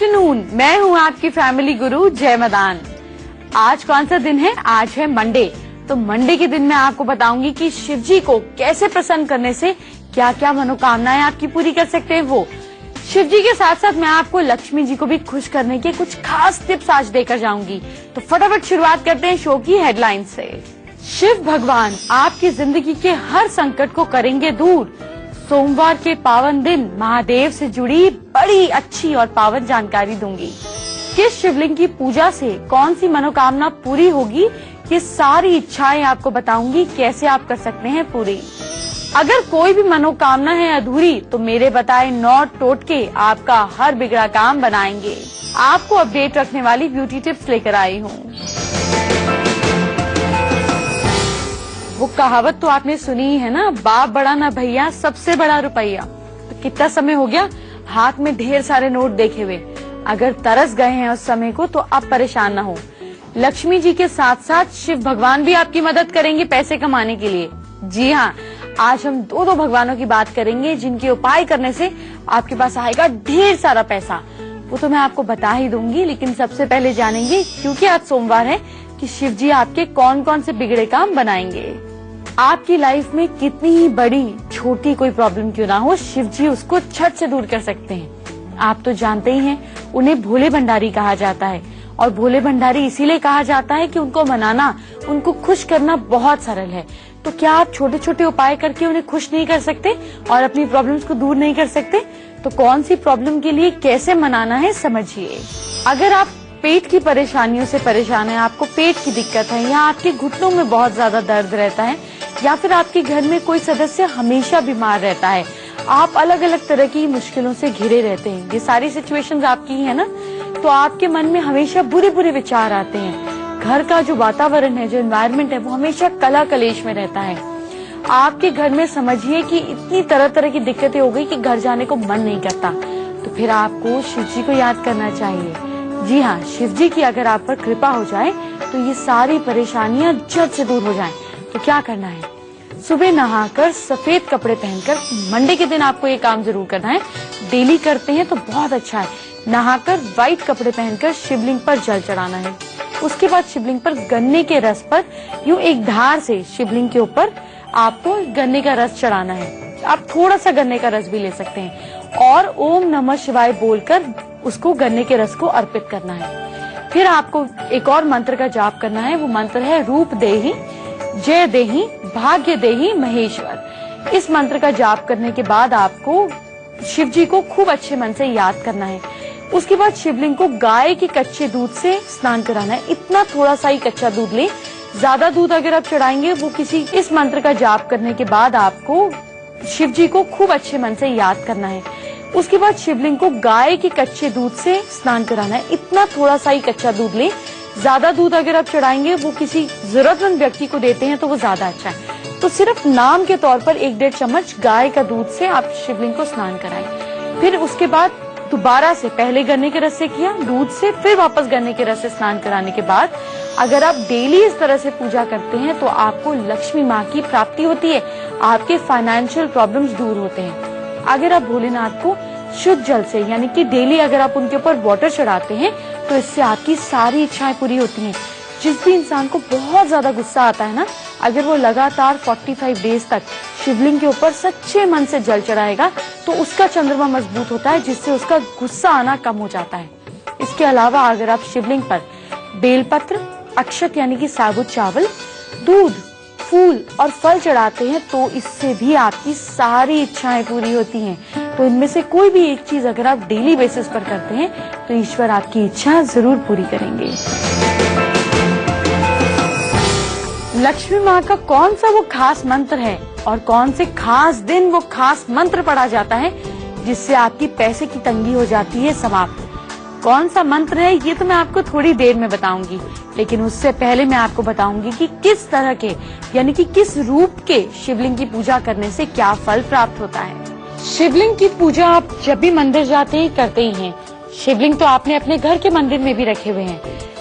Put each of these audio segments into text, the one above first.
Afternoon, मैं हूँ आपकी फैमिली गुरु जय मदान। आज कौन सा दिन है? आज है मंडे। तो मंडे के दिन मैं आपको बताऊंगी कि शिव जी को कैसे प्रसन्न करने से क्या क्या मनोकामनाएं आपकी पूरी कर सकते हैं। वो शिव जी के साथ साथ मैं आपको लक्ष्मी जी को भी खुश करने के कुछ खास टिप्स आज देकर जाऊंगी। तो फटाफट शुरुआत करते हैं शो की हेडलाइन से। शिव भगवान आपकी जिंदगी के हर संकट को करेंगे दूर। सोमवार के पावन दिन महादेव से जुड़ी बड़ी अच्छी और पावन जानकारी दूंगी। किस शिवलिंग की पूजा से कौन सी मनोकामना पूरी होगी, ये सारी इच्छाएं आपको बताऊंगी कैसे आप कर सकते हैं पूरी। अगर कोई भी मनोकामना है अधूरी तो मेरे बताए 9 टोटके आपका हर बिगड़ा काम बनाएंगे। आपको अपडेट रखने वाली ब्यूटी टिप्स लेकर आई हूँ। वो कहावत तो आपने सुनी ही है ना, बाप बड़ा ना भैया सबसे बड़ा रुपया। तो कितना समय हो गया हाथ में ढेर सारे नोट देखे हुए। अगर तरस गए हैं उस समय को तो आप परेशान ना हो। लक्ष्मी जी के साथ साथ शिव भगवान भी आपकी मदद करेंगे पैसे कमाने के लिए। जी हाँ, आज हम दो भगवानों की बात करेंगे जिनके उपाय करने से आपके पास आएगा ढेर सारा पैसा। वो तो मैं आपको बता ही दूंगी, लेकिन सबसे पहले जानेंगे क्योंकि आज सोमवार है कि शिव जी आपके कौन कौन से बिगड़े काम बनाएंगे। आपकी लाइफ में कितनी ही बड़ी छोटी कोई प्रॉब्लम क्यों ना हो, शिव जी उसको छट से दूर कर सकते हैं। आप तो जानते ही हैं उन्हें भोले भंडारी कहा जाता है, और भोले भंडारी इसीलिए कहा जाता है कि उनको मनाना, उनको खुश करना बहुत सरल है। तो क्या आप छोटे छोटे उपाय करके उन्हें खुश नहीं कर सकते और अपनी प्रॉब्लम्स को दूर नहीं कर सकते? तो कौन सी प्रॉब्लम के लिए कैसे मनाना है समझिए। अगर आप पेट की परेशानियों से परेशान है, आपको पेट की दिक्कत है, या आपके घुटनों में बहुत ज्यादा दर्द रहता है, या फिर आपके घर में कोई सदस्य हमेशा बीमार रहता है, आप अलग अलग तरह की मुश्किलों से घिरे रहते हैं, ये सारी सिचुएशंस आपकी है ना, तो आपके मन में हमेशा बुरे बुरे विचार आते हैं। घर का जो वातावरण है, जो एनवायरनमेंट है, वो हमेशा कला कलेश में रहता है। आपके घर में समझिए कि इतनी तरह तरह की दिक्कतें हो गई कि घर जाने को मन नहीं करता। तो फिर आपको शिव जी को याद करना चाहिए। जी हाँ, शिव जी की अगर आप पर कृपा हो जाए तो ये सारी परेशानियां झट से दूर हो जाएं। तो क्या करना है? सुबह नहाकर सफेद कपड़े पहनकर, मंडे के दिन आपको ये काम जरूर करना है। डेली करते हैं तो बहुत अच्छा है। नहाकर व्हाइट कपड़े पहनकर शिवलिंग पर जल चढ़ाना है। उसके बाद शिवलिंग पर गन्ने के रस पर यूं एक धार से शिवलिंग के ऊपर आपको गन्ने का रस चढ़ाना है। आप थोड़ा सा गन्ने का रस भी ले सकते हैं और ओम नमः शिवाय बोलकर उसको गन्ने के रस को अर्पित करना है। फिर आपको एक और मंत्र का जाप करना है। वो मंत्र है रूप देहि जय देहि भाग्य देहि महेश्वर। इस मंत्र का जाप करने के बाद आपको शिव जी को खूब अच्छे मन से याद करना है। उसके बाद शिवलिंग को गाय के कच्चे दूध से स्नान कराना है। इतना थोड़ा सा ही कच्चा दूध लें, ज्यादा दूध अगर आप चढ़ाएंगे वो किसी। इस मंत्र का जाप करने के बाद आपको शिव जी को खूब अच्छे मन से याद करना है। उसके बाद शिवलिंग को गाय के कच्चे दूध से स्नान कराना है। इतना थोड़ा सा ही कच्चा दूध लें, ज्यादा दूध अगर आप चढ़ाएंगे वो किसी जरूरतमंद व्यक्ति को देते हैं तो वो ज्यादा अच्छा है। तो सिर्फ नाम के तौर पर 1-1.5 चम्मच गाय का दूध से आप शिवलिंग को स्नान कराएं। फिर उसके बाद दोबारा से पहले गन्ने के रस से किया, दूध से, फिर वापस गन्ने के रस से स्नान कराने के बाद अगर आप डेली इस तरह से पूजा करते हैं तो आपको लक्ष्मी माँ की प्राप्ति होती है, आपके फाइनेंशियल प्रॉब्लम्स दूर होते हैं। अगर आप भोलेनाथ को शुद्ध जल से, यानी कि डेली अगर आप उनके ऊपर वाटर चढ़ाते हैं तो इससे आपकी सारी इच्छाएं पूरी होती हैं। जिस भी इंसान को बहुत ज्यादा गुस्सा आता है ना, अगर वो लगातार 45 डेज तक शिवलिंग के ऊपर सच्चे मन से जल चढ़ाएगा तो उसका चंद्रमा मजबूत होता है, जिससे उसका गुस्सा आना कम हो जाता है। इसके अलावा अगर आप शिवलिंग पर बेलपत्र, अक्षत यानी कि साबुत चावल, दूध, फूल और फल चढ़ाते हैं तो इससे भी आपकी सारी इच्छाएं पूरी होती हैं। तो इनमें से कोई भी एक चीज अगर आप डेली बेसिस पर करते हैं तो ईश्वर आपकी इच्छा जरूर पूरी करेंगे। लक्ष्मी माँ का कौन सा वो खास मंत्र है और कौन से खास दिन वो खास मंत्र पढ़ा जाता है जिससे आपकी पैसे की तंगी हो जाती है समाप्त? कौन सा मंत्र है ये तो मैं आपको थोड़ी देर में बताऊंगी, लेकिन उससे पहले मैं आपको बताऊंगी कि किस तरह के, यानी कि किस रूप के शिवलिंग की पूजा करने से क्या फल प्राप्त होता है। शिवलिंग की पूजा आप जब भी मंदिर जाते हैं करते ही हैं। शिवलिंग तो आपने अपने घर के मंदिर में भी रखे हुए हैं,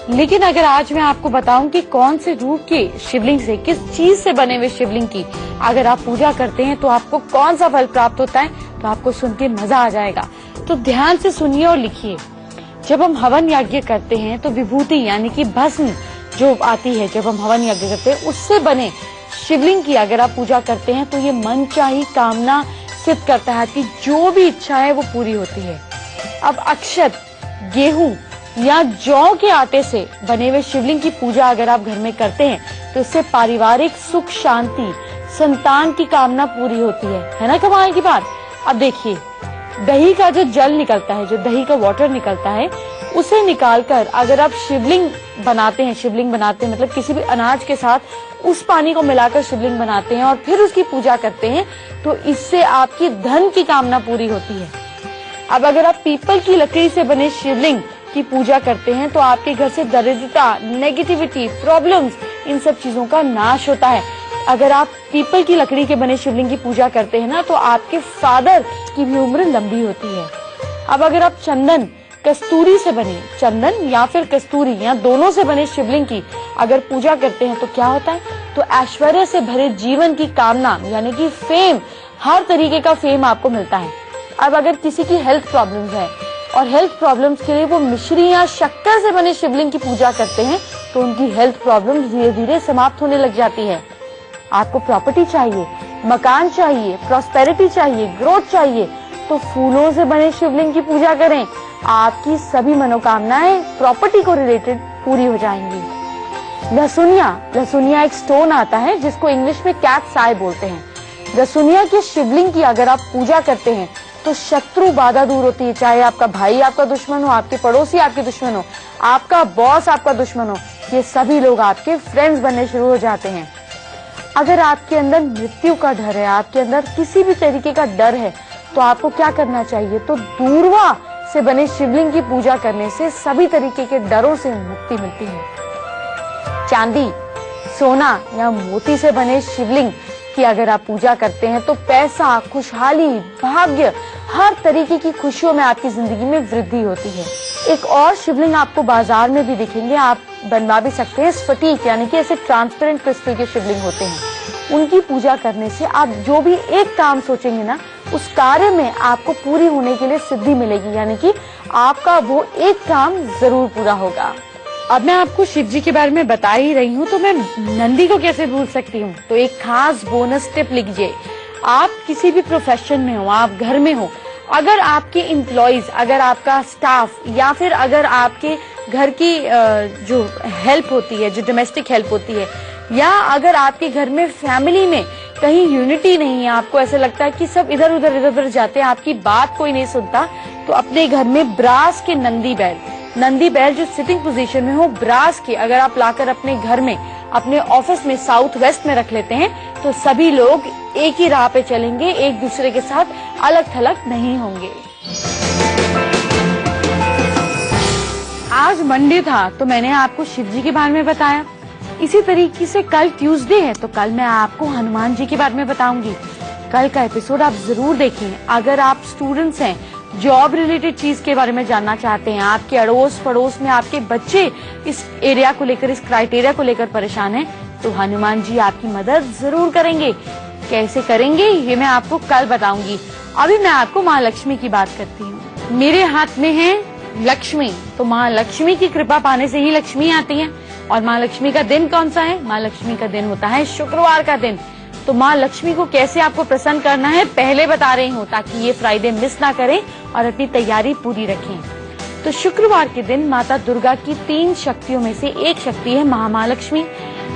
लेकिन अगर आज मैं आपको बताऊं कि कौन से रूप के शिवलिंग से, किस चीज से बने हुए शिवलिंग की अगर आप पूजा करते हैं तो आपको कौन सा फल प्राप्त होता है, तो आपको सुन के मजा आ जाएगा। तो ध्यान से सुनिए और लिखिए। जब हम हवन यज्ञ करते हैं तो विभूति यानी कि भस्म जो आती है जब हम हवन यज्ञ करते हैं, उससे बने शिवलिंग की अगर आप पूजा करते हैं तो ये मन चाही कामना सिद्ध करता है कि जो भी इच्छा है वो पूरी होती है। अब अक्षत, गेहूं या जौ के आटे से बने हुए शिवलिंग की पूजा अगर आप घर में करते हैं तो इससे पारिवारिक सुख शांति, संतान की कामना पूरी होती है ना कमाल की बात। अब देखिए, दही का जो जल निकलता है, जो दही का वाटर निकलता है, उसे निकालकर अगर आप शिवलिंग बनाते हैं मतलब किसी भी अनाज के साथ उस पानी को मिलाकर शिवलिंग बनाते हैं और फिर उसकी पूजा करते हैं तो इससे आपकी धन की कामना पूरी होती है। अब अगर आप पीपल की लकड़ी से बने शिवलिंग की पूजा करते हैं तो आपके घर से दरिद्रता, नेगेटिविटी, प्रॉब्लम्स, इन सब चीजों का नाश होता है। अगर आप पीपल की लकड़ी के बने शिवलिंग की पूजा करते हैं ना तो आपके फादर की भी उम्र लंबी होती है। अब अगर आप चंदन, कस्तूरी से बने, चंदन या फिर कस्तूरी या दोनों से बने शिवलिंग की अगर पूजा करते हैं तो क्या होता है, तो ऐश्वर्य से भरे जीवन की कामना यानी कि फेम, हर तरीके का फेम आपको मिलता है। अब अगर किसी की हेल्थ प्रॉब्लम्स है और हेल्थ प्रॉब्लम्स के लिए वो मिश्री या शक्कर से बने शिवलिंग की पूजा करते हैं तो उनकी हेल्थ प्रॉब्लम्स धीरे धीरे समाप्त होने लग जाती है। आपको प्रॉपर्टी चाहिए, मकान चाहिए, प्रॉस्पेरिटी चाहिए, ग्रोथ चाहिए तो फूलों से बने शिवलिंग की पूजा करें। आपकी सभी मनोकामनाएं प्रॉपर्टी को रिलेटेड पूरी हो जाएंगी। लहसुनिया एक स्टोन आता है जिसको इंग्लिश में कैट्स आई बोलते हैं। लहसुनिया के शिवलिंग की अगर आप पूजा करते हैं तो शत्रु बाधा दूर होती है। चाहे आपका भाई आपका दुश्मन हो, आपके पड़ोसी आपके दुश्मन हो, आपका बॉस आपका दुश्मन हो, ये सभी लोग आपके फ्रेंड्स बनने शुरू हो जाते हैं। अगर आपके अंदर मृत्यु का डर है, आपके अंदर किसी भी तरीके का डर है तो आपको क्या करना चाहिए, तो दूर्वा से बने शिवलिंग की पूजा करने से सभी तरीके के डरों से मुक्ति मिलती है। चांदी, सोना या मोती से बने शिवलिंग की अगर आप पूजा करते हैं तो पैसा, खुशहाली, भाग्य, हर तरीके की खुशियों में आपकी जिंदगी में वृद्धि होती है। एक और शिवलिंग आपको बाजार में भी दिखेंगे, आप बनवा भी सकते हैं। स्फटिक यानी कि ऐसे ट्रांसपेरेंट क्रिस्टल के शिवलिंग होते हैं, उनकी पूजा करने से आप जो भी एक काम सोचेंगे ना उस कार्य में आपको पूरी होने के लिए सिद्धि मिलेगी, यानी कि आपका वो एक काम जरूर पूरा होगा। अब मैं आपको शिव जी के बारे में बता ही रही हूँ तो मैं नंदी को कैसे भूल सकती हूँ। तो एक खास बोनस टिप लीजिए। आप किसी भी प्रोफेशन में हो, आप घर में हो, अगर आपके एम्प्लॉइज, अगर आपका स्टाफ या फिर अगर आपके घर की जो हेल्प होती है, जो डोमेस्टिक हेल्प होती है, या अगर आपके घर में फैमिली में कहीं यूनिटी नहीं है, आपको ऐसा लगता है कि सब इधर उधर जाते हैं, आपकी बात कोई नहीं सुनता, तो अपने घर में ब्रास के नंदी बैल जो सिटिंग पोजीशन में हो, ब्रास के अगर आप लाकर अपने घर में, अपने ऑफिस में साउथ वेस्ट में रख लेते हैं तो सभी लोग एक ही राह पे चलेंगे, एक दूसरे के साथ अलग थलग नहीं होंगे। आज मंडे था तो मैंने आपको शिव जी के बारे में बताया। इसी तरीके से कल ट्यूसडे है तो कल मैं आपको हनुमान जी के बारे में बताऊंगी। कल का एपिसोड आप जरूर देखें। अगर आप स्टूडेंट्स हैं, जॉब रिलेटेड चीज के बारे में जानना चाहते हैं, आपके अड़ोस पड़ोस में आपके बच्चे इस एरिया को लेकर, इस क्राइटेरिया को लेकर परेशान हैं, तो हनुमान जी आपकी मदद जरूर करेंगे। कैसे करेंगे ये मैं आपको कल बताऊंगी। अभी मैं आपको माँ लक्ष्मी की बात करती हूँ। मेरे हाथ में है लक्ष्मी, तो माँ लक्ष्मी की कृपा पाने से ही लक्ष्मी आती है। और माँ लक्ष्मी का दिन कौन सा है? माँ लक्ष्मी का दिन होता है शुक्रवार का दिन। तो माँ लक्ष्मी को कैसे आपको प्रसन्न करना है पहले बता रही हूँ, ताकि ये फ्राइडे मिस ना करें और अपनी तैयारी पूरी रखें। तो शुक्रवार के दिन माता दुर्गा की 3 शक्तियों में से एक शक्ति है महालक्ष्मी।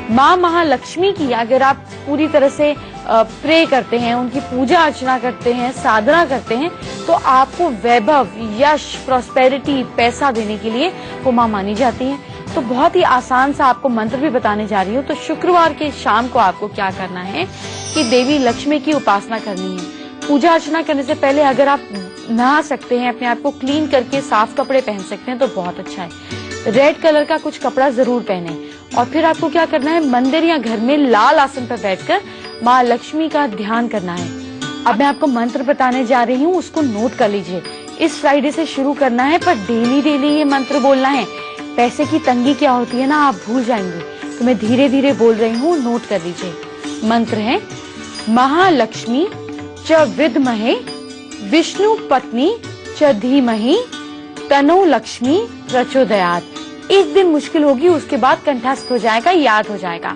माँ महालक्ष्मी की अगर आप पूरी तरह से प्रे करते हैं, उनकी पूजा अर्चना करते हैं, साधना करते हैं, तो आपको वैभव, यश, प्रॉस्पेरिटी, पैसा देने के लिए वो माँ मानी जाती है। तो बहुत ही आसान सा आपको मंत्र भी बताने जा रही हूँ। तो शुक्रवार के शाम को आपको क्या करना है कि देवी लक्ष्मी की उपासना करनी है। पूजा अर्चना करने से पहले अगर आप नहा सकते हैं, अपने आप को क्लीन करके साफ कपड़े पहन सकते हैं तो बहुत अच्छा है। रेड कलर का कुछ कपड़ा जरूर पहने और फिर आपको क्या करना है, मंदिर या घर में लाल आसन पर बैठकर माँ लक्ष्मी का ध्यान करना है। अब मैं आपको मंत्र बताने जा रही हूँ, उसको नोट कर लीजिए। इस फ्राइडे से शुरू करना है पर डेली ये मंत्र बोलना है। पैसे की तंगी क्या होती है ना, आप भूल जाएंगे, तो मैं धीरे धीरे बोल रही हूँ, नोट कर लीजिए। मंत्र है महालक्ष्मी च विद्महे विष्णु पत्नी च धीमहि तनो लक्ष्मी प्रचोदयात्। एक दिन मुश्किल होगी, उसके बाद कंठस्थ हो जाएगा, याद हो जाएगा।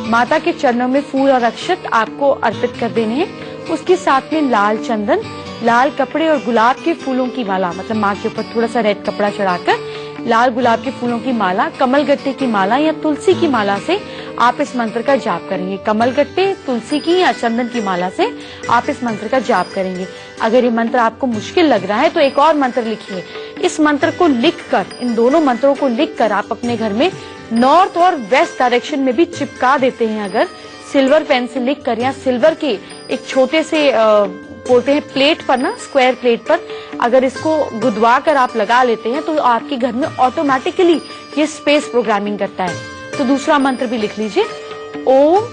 माता के चरणों में फूल और अक्षत आपको अर्पित कर देने हैं। उसके साथ में लाल चंदन, लाल कपड़े और गुलाब के फूलों की माला, मतलब माँ के ऊपर थोड़ा सा रेड कपड़ा चढ़ाकर लाल गुलाब के फूलों की माला, कमलगट्टे की माला या तुलसी की माला से आप इस मंत्र का जाप करेंगे। कमलगट्टे, तुलसी की या चंदन की माला से आप इस मंत्र का जाप करेंगे। अगर ये मंत्र आपको मुश्किल लग रहा है तो एक और मंत्र लिखिए। इस मंत्र को लिखकर, इन दोनों मंत्रों को लिखकर आप अपने घर में नॉर्थ और वेस्ट डायरेक्शन में भी चिपका देते हैं। अगर सिल्वर पेन से लिखकर या सिल्वर के एक छोटे से बोलते हैं प्लेट पर ना, स्क्वायर प्लेट पर अगर इसको गुदवा कर आप लगा लेते हैं तो आपके घर में ऑटोमेटिकली ये स्पेस प्रोग्रामिंग करता है। तो दूसरा मंत्र भी लिख लीजिए, ओम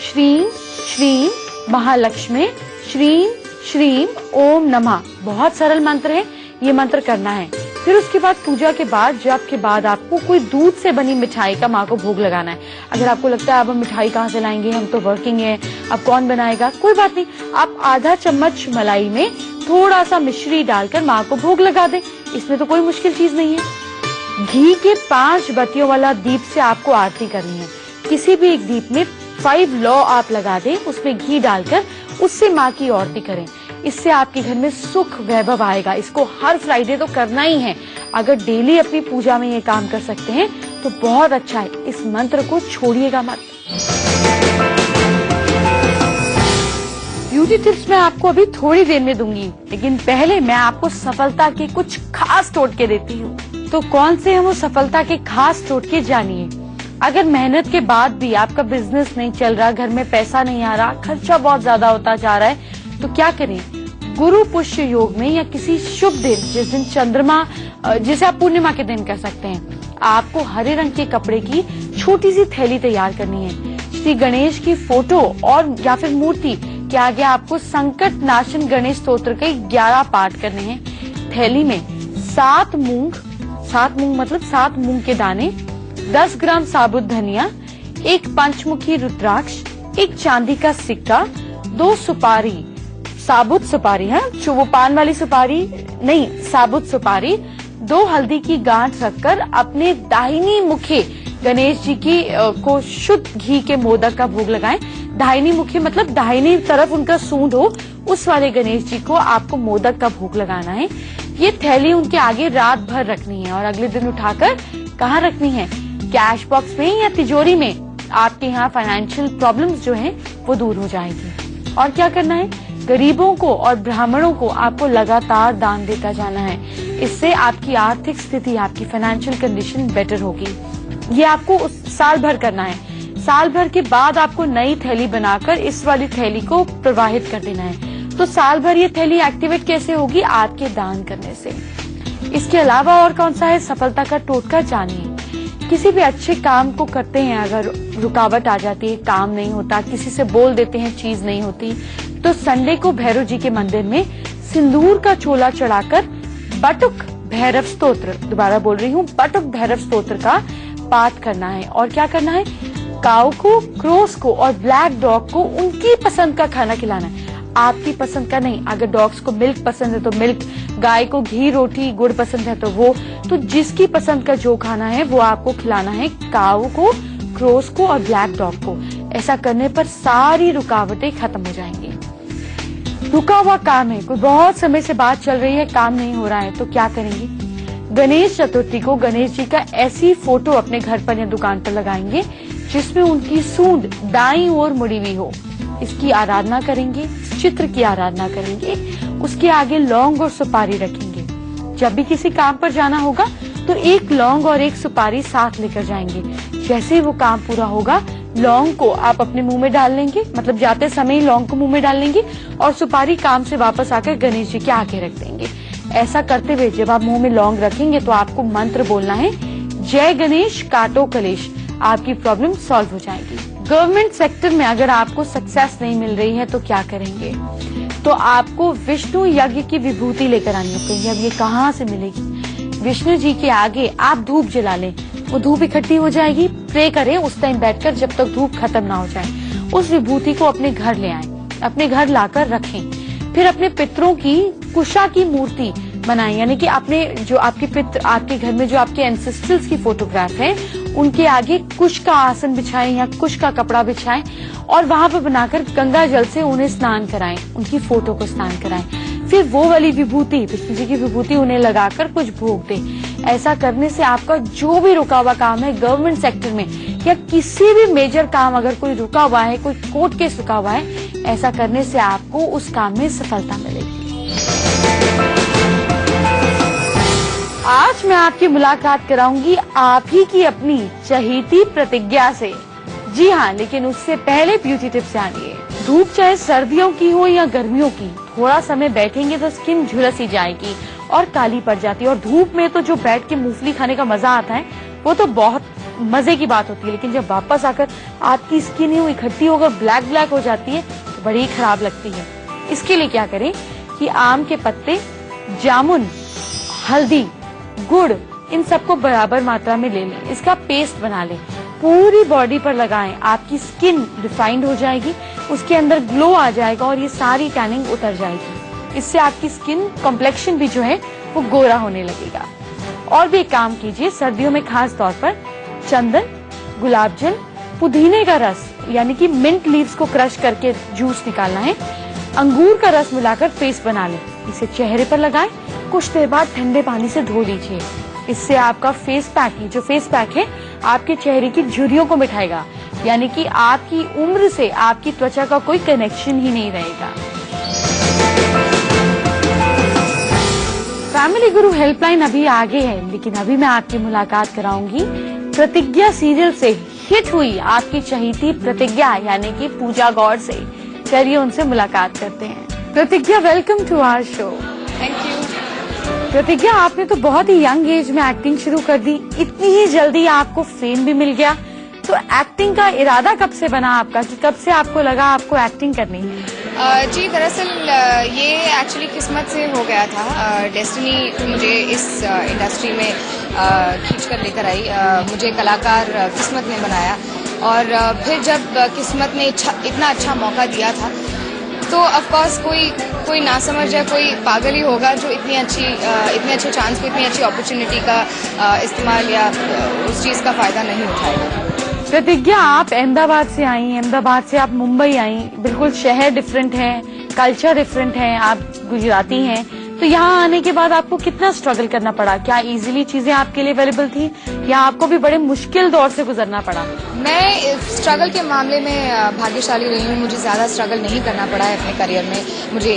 श्रीम श्रीम महालक्ष्मी श्रीम श्रीम ओम नमः। बहुत सरल मंत्र है, ये मंत्र करना है। फिर उसके बाद पूजा के बाद, जप के बाद आपको कोई दूध से बनी मिठाई का माँ को भोग लगाना है। अगर आपको लगता है अब हम मिठाई कहाँ से लाएंगे, हम तो वर्किंग है, अब कौन बनाएगा, कोई बात नहीं, आप आधा चम्मच मलाई में थोड़ा सा मिश्री डालकर माँ को भोग लगा दें। इसमें तो कोई मुश्किल चीज नहीं है। घी के 5 बत्तियों वाला दीप से आपको आरती करनी है। किसी भी एक दीप में 5 लौ आप लगा दें, उसमें घी डालकर उससे माँ की आरती करें। इससे आपके घर में सुख वैभव आएगा। इसको हर फ्राइडे तो करना ही है। अगर डेली अपनी पूजा में ये काम कर सकते हैं तो बहुत अच्छा है। इस मंत्र को छोड़िएगा मत। ब्यूटी टिप्स मैं आपको अभी थोड़ी देर में दूंगी, लेकिन पहले मैं आपको सफलता के कुछ खास टोटके देती हूँ। तो कौन से हैं वो सफलता के खास टोटके, जानिए। अगर मेहनत के बाद भी आपका बिजनेस नहीं चल रहा, घर में पैसा नहीं आ रहा, खर्चा बहुत ज्यादा होता जा रहा है, तो क्या करें? गुरु पुष्य योग में या किसी शुभ दिन, जिस दिन चंद्रमा, जिसे आप पूर्णिमा के दिन कर सकते हैं, आपको हरे रंग के कपड़े की छोटी सी थैली तैयार करनी है। श्री गणेश की फोटो और या फिर मूर्ति के आगे आपको संकट नाशन गणेश स्तोत्र के 11 पाठ करने हैं। थैली में 7 मूंग मतलब 7 मूंग के दाने, 10 ग्राम साबुत धनिया, 1 पंचमुखी रुद्राक्ष, 1 चांदी का सिक्का, 2 सुपारी, साबुत सुपारी है, वो पान वाली सुपारी नहीं, साबुत सुपारी, 2 हल्दी की गांठ रखकर अपने दाहिनी मुखे गणेश जी की को शुद्ध घी के मोदक का भोग लगाएं। दाहिनी मुखी मतलब दाहिनी तरफ उनका सूंड हो, उस वाले गणेश जी को आपको मोदक का भोग लगाना है। ये थैली उनके आगे रात भर रखनी है और अगले दिन उठाकर कहाँ रखनी है? कैश बॉक्स में या तिजोरी में। आपके यहाँ फाइनेंशियल प्रॉब्लम्स जो हैं वो दूर हो जाएगी। और क्या करना है? गरीबों को और ब्राह्मणों को आपको लगातार दान देता जाना है। इससे आपकी आर्थिक स्थिति, आपकी फाइनेंशियल कंडीशन बेटर होगी। ये आपको साल भर करना है। साल भर के बाद आपको नई थैली बनाकर इस वाली थैली को प्रवाहित कर देना है। तो साल भर ये थैली एक्टिवेट कैसे होगी? आपके दान करने से। इसके अलावा और कौन सा है सफलता का टोटका, जानिए। किसी भी अच्छे काम को करते हैं, अगर रुकावट आ जाती है, काम नहीं होता, किसी से बोल देते हैं चीज नहीं होती, तो संडे को भैरव जी के मंदिर में सिंदूर का चोला चढ़ाकर बटुक भैरव स्तोत्र, दोबारा बोल रही हूँ, बटुक भैरव स्तोत्र का पाठ करना है। और क्या करना है? काऊ को, क्रोस को और ब्लैक डॉग को उनकी पसंद का खाना खिलाना है। आपकी पसंद का नहीं। अगर डॉग्स को मिल्क पसंद है तो मिल्क, गाय को घी रोटी गुड़ पसंद है तो वो, तो जिसकी पसंद का जो खाना है वो आपको खिलाना है, काऊ को, क्रोस को और ब्लैक डॉग को। ऐसा करने पर सारी रुकावटें खत्म हो जाएंगी। रुका हुआ काम है, कोई बहुत समय से बात चल रही है, काम नहीं हो रहा है, तो क्या करेंगे? गणेश चतुर्थी को गणेश जी का ऐसी फोटो अपने घर पर या दुकान पर लगाएंगे जिसमें उनकी सूंड दाईं ओर मुड़ी हुई हो। इसकी आराधना करेंगे, चित्र की आराधना करेंगे, उसके आगे लौंग और सुपारी रखेंगे। जब भी किसी काम पर जाना होगा तो 1 लौंग और 1 सुपारी साथ लेकर जाएंगे। जैसे ही वो काम पूरा होगा, लौंग को आप अपने मुंह में डाल लेंगे, मतलब जाते समय ही लौंग को मुंह में डाल लेंगे और सुपारी काम से वापस आकर गणेश जी के आगे रख देंगे। ऐसा करते हुए जब आप मुंह में लौंग रखेंगे तो आपको मंत्र बोलना है, जय गणेश काटो कलेश। आपकी प्रॉब्लम सॉल्व हो जाएगी। गवर्नमेंट सेक्टर में अगर आपको सक्सेस नहीं मिल रही है तो क्या करेंगे? तो आपको विष्णु यज्ञ की विभूति लेकर आनी होगी। अब ये कहाँ से मिलेगी? विष्णु जी के आगे आप धूप जला लें, वो धूप इकट्ठी हो जाएगी। प्रे करें उस टाइम बैठकर जब तक धूप खत्म ना हो जाए। उस विभूति को अपने घर ले आए, अपने घर लाकर रखें। फिर अपने पितरों की कुशा की मूर्ति बनाएं, यानी कि आपने जो आपके घर में जो आपके एंसेस्टर्स की फोटोग्राफ है उनके आगे कुश का आसन बिछाएं या कुश का कपड़ा बिछाएं और वहां पर बनाकर गंगा जल से उन्हें स्नान कराएं, उनकी फोटो को स्नान कराएं। फिर वो वाली विभूति, विष्णु जी की विभूति उन्हें लगाकर कुछ भोग दें। ऐसा करने से आपका जो भी रुका हुआ काम है गवर्नमेंट सेक्टर में या किसी भी मेजर काम, अगर कोई रुका हुआ है, कोई कोर्ट केस रुका हुआ है, ऐसा करने से आपको उस काम में सफलता मिलेगी। आज मैं आपकी मुलाकात कराऊंगी आप ही की अपनी चहेती प्रतिज्ञा से। जी हाँ, लेकिन उससे पहले ब्यूटी टिप्स जानिए। धूप चाहे सर्दियों की हो या गर्मियों की, थोड़ा समय बैठेंगे तो स्किन झुलस ही जाएगी और काली पड़ जाती है। और धूप में तो जो बैठ के मूंगफली खाने का मजा आता है वो तो बहुत मजे की बात होती है, लेकिन जब वापस आकर आपकी स्किन ही इकट्ठी होकर ब्लैक ब्लैक हो जाती है तो बड़ी खराब लगती है। इसके लिए क्या करें कि आम के पत्ते, जामुन, हल्दी, गुड़, इन सबको बराबर मात्रा में ले लें। इसका पेस्ट बना लें, पूरी बॉडी पर लगाएं। आपकी स्किन रिफाइंड हो जाएगी, उसके अंदर ग्लो आ जाएगा और ये सारी टैनिंग उतर जाएगी। इससे आपकी स्किन कॉम्प्लेक्शन भी जो है वो गोरा होने लगेगा। और भी एक काम कीजिए, सर्दियों में खास तौर पर चंदन, गुलाब जल, पुदीने का रस यानी कि मिंट लीव्स को क्रश करके जूस निकालना है, अंगूर का रस मिलाकर पेस्ट बना लें। इसे चेहरे पर लगाएं, कुछ देर बाद ठंडे पानी से धो लीजिए। इससे आपका फेस पैक है आपके चेहरे की झुर्रियों को मिटाएगा, यानी कि आपकी उम्र से आपकी त्वचा का कोई कनेक्शन ही नहीं रहेगा। फैमिली गुरु हेल्पलाइन अभी आगे है, लेकिन अभी मैं आपकी मुलाकात कराऊंगी प्रतिज्ञा सीरियल से हिट हुई आपकी चहेती प्रतिज्ञा यानी कि पूजा गौड़ से। चलिए उनसे मुलाकात करते हैं। Pratigya, welcome to our show. Thank you. Pratigya, आपने तो बहुत ही यंग एज में एक्टिंग शुरू कर दी, इतनी ही जल्दी आपको फेम भी मिल गया, तो एक्टिंग का इरादा कब से बना आपका, कि कब से आपको लगा आपको एक्टिंग करनी है? जी, दरअसल ये एक्चुअली किस्मत से हो गया था। डेस्टिनी मुझे इस इंडस्ट्री में खींच कर लेकर आई। मुझे कलाकार किस्मत ने बनाया और फिर जब किस्मत ने इतना अच्छा मौका दिया था तो ऑफ कोर्स कोई ना समझ जाए, कोई पागल ही होगा जो इतने अच्छे चांस को, इतनी अच्छी अपॉर्चुनिटी का इस्तेमाल या उस चीज़ का फ़ायदा नहीं उठाएगा। प्रतिज्ञा, आप अहमदाबाद से आई, अहमदाबाद से आप मुंबई आई, बिल्कुल शहर डिफरेंट है, कल्चर डिफरेंट है, आप गुजराती हैं, तो यहाँ आने के बाद आपको कितना स्ट्रगल करना पड़ा? क्या इजीली चीजें आपके लिए अवेलेबल थी या आपको भी बड़े मुश्किल दौर से गुजरना पड़ा? मैं स्ट्रगल के मामले में भाग्यशाली रही हूँ। मुझे ज़्यादा स्ट्रगल नहीं करना पड़ा है अपने करियर में। मुझे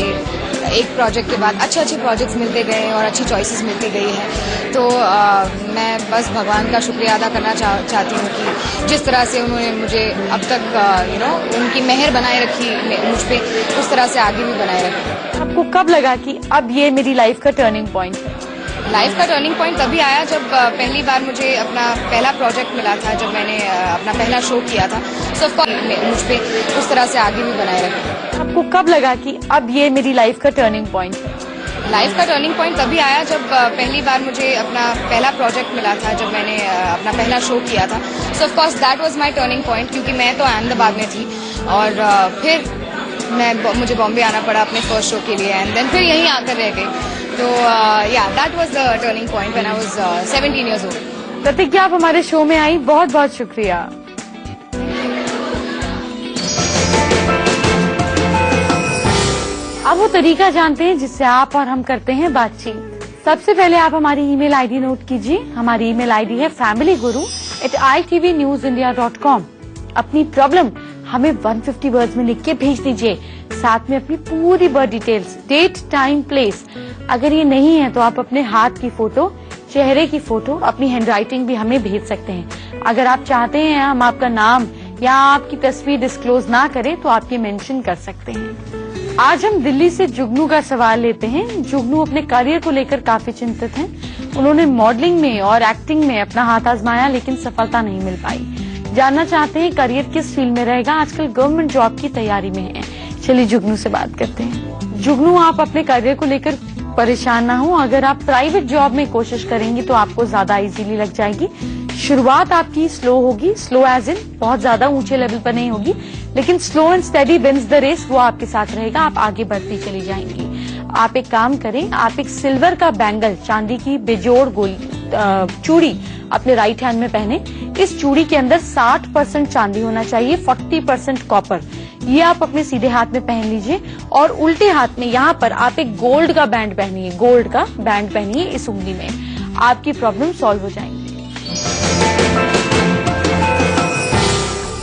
एक प्रोजेक्ट के बाद अच्छे प्रोजेक्ट्स मिलते गए और अच्छी चॉइसेस मिलती गई हैं। तो मैं बस भगवान का शुक्रिया अदा करना चाहती हूँ कि जिस तरह से उन्होंने मुझे अब तक उनकी मेहर बनाए रखी मुझ पे, उस तरह से आगे भी बनाए रखी। आपको कब लगा कि अब ये मेरी लाइफ का टर्निंग पॉइंट है? लाइफ का टर्निंग पॉइंट तभी आया जब पहली बार मुझे अपना पहला प्रोजेक्ट मिला था, जब मैंने अपना पहला शो किया था। सो मुझ पे उस तरह से आगे भी बनाए रखा। आपको कब लगा कि अब ये मेरी लाइफ का टर्निंग पॉइंट है? लाइफ का टर्निंग पॉइंट तभी आया जब पहली बार मुझे अपना पहला प्रोजेक्ट मिला था, जब मैंने अपना पहला शो किया था। सो of course that was my turning point, क्योंकि मैं तो अहमदाबाद में थी और फिर मुझे बॉम्बे आना पड़ा अपने फर्स्ट शो के लिए एंड देन फिर यहीं आकर रह गई। तो या that was the turning point when I was 17 years old. प्रतिज्ञा, आप हमारे शो में आई, बहुत बहुत शुक्रिया। अब वो तरीका जानते हैं जिससे आप और हम करते हैं बातचीत। सबसे पहले आप हमारी ईमेल आईडी नोट कीजिए। हमारी ईमेल आईडी है familyguru@itvnews.india.com। अपनी प्रॉब्लम हमें 150 वर्ड्स में लिख के भेज दीजिए, साथ में अपनी पूरी birth details, date, time, place. अगर ये नहीं है तो आप अपने हाथ की फोटो, चेहरे की फोटो, अपनी हैंडराइटिंग भी हमें भेज सकते हैं। अगर आप चाहते हैं हम आपका नाम या आपकी तस्वीर डिस्क्लोज ना करें तो आप ये मेंशन कर सकते हैं। आज हम दिल्ली से जुगनू का सवाल लेते हैं। जुगनू अपने करियर को लेकर काफी चिंतित हैं। उन्होंने मॉडलिंग में और एक्टिंग में अपना हाथ आजमाया लेकिन सफलता नहीं मिल पाई। जानना चाहते हैं करियर किस फील्ड में रहेगा, आजकल गवर्नमेंट जॉब की तैयारी में है। चलिए जुगनू से बात करते हैं। जुगनू, आप अपने करियर को लेकर परेशान ना हो। अगर आप प्राइवेट जॉब में कोशिश करेंगी तो आपको ज्यादा इजीली लग जाएगी। शुरुआत आपकी स्लो होगी, स्लो एज इन बहुत ज्यादा ऊंचे लेवल पर नहीं होगी, लेकिन slow and steady wins the race, वो आपके साथ रहेगा। आप आगे बढ़ती चली जाएंगी। आप एक काम करें, आप एक सिल्वर का बैंगल, चांदी की बेजोड़ चूड़ी अपने राइट हैंड में पहने। इस चूड़ी के अंदर 60% चांदी होना चाहिए, 40% कॉपर। ये आप अपने सीधे हाथ में पहन लीजिए और उल्टे हाथ में यहाँ पर आप एक गोल्ड का बैंड पहनिए, गोल्ड का बैंड पहनिए इस उंगली में। आपकी प्रॉब्लम सॉल्व हो जाएंगी।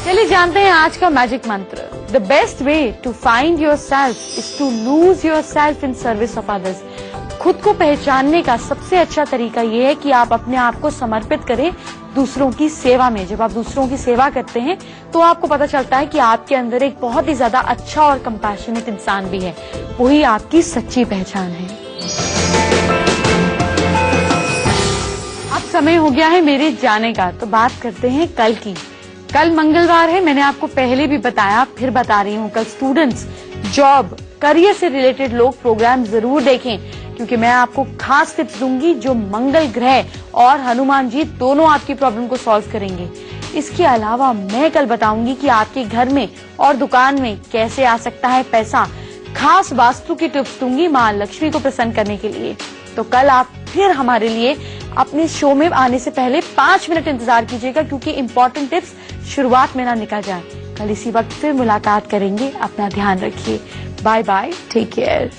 चलिए जानते हैं आज का मैजिक मंत्र। The best way to find yourself is to lose yourself in service of others. खुद को पहचानने का सबसे अच्छा तरीका ये है कि आप अपने आप को समर्पित करें दूसरों की सेवा में। जब आप दूसरों की सेवा करते हैं तो आपको पता चलता है कि आपके अंदर एक बहुत ही ज्यादा अच्छा और कंपैशनेट इंसान भी है। वही आपकी सच्ची पहचान है। अब समय हो गया है मेरे जाने का, तो बात करते हैं कल की। कल मंगलवार है, मैंने आपको पहले भी बताया, फिर बता रही हूँ। कल स्टूडेंट्स, जॉब, करियर से रिलेटेड लोग प्रोग्राम जरूर देखें, क्योंकि मैं आपको खास टिप्स दूंगी जो मंगल ग्रह और हनुमान जी दोनों आपकी प्रॉब्लम को सॉल्व करेंगे। इसके अलावा मैं कल बताऊंगी कि आपके घर में और दुकान में कैसे आ सकता है पैसा। खास वास्तु की टिप्स दूंगी माँ लक्ष्मी को प्रसन्न करने के लिए। तो कल आप फिर हमारे लिए अपने शो में आने से पहले 5 मिनट इंतजार कीजिएगा, क्योंकि इम्पोर्टेंट टिप्स शुरुआत में ना निकल जाए। कल इसी वक्त फिर मुलाकात करेंगे। अपना ध्यान रखिए। Bye bye, take care.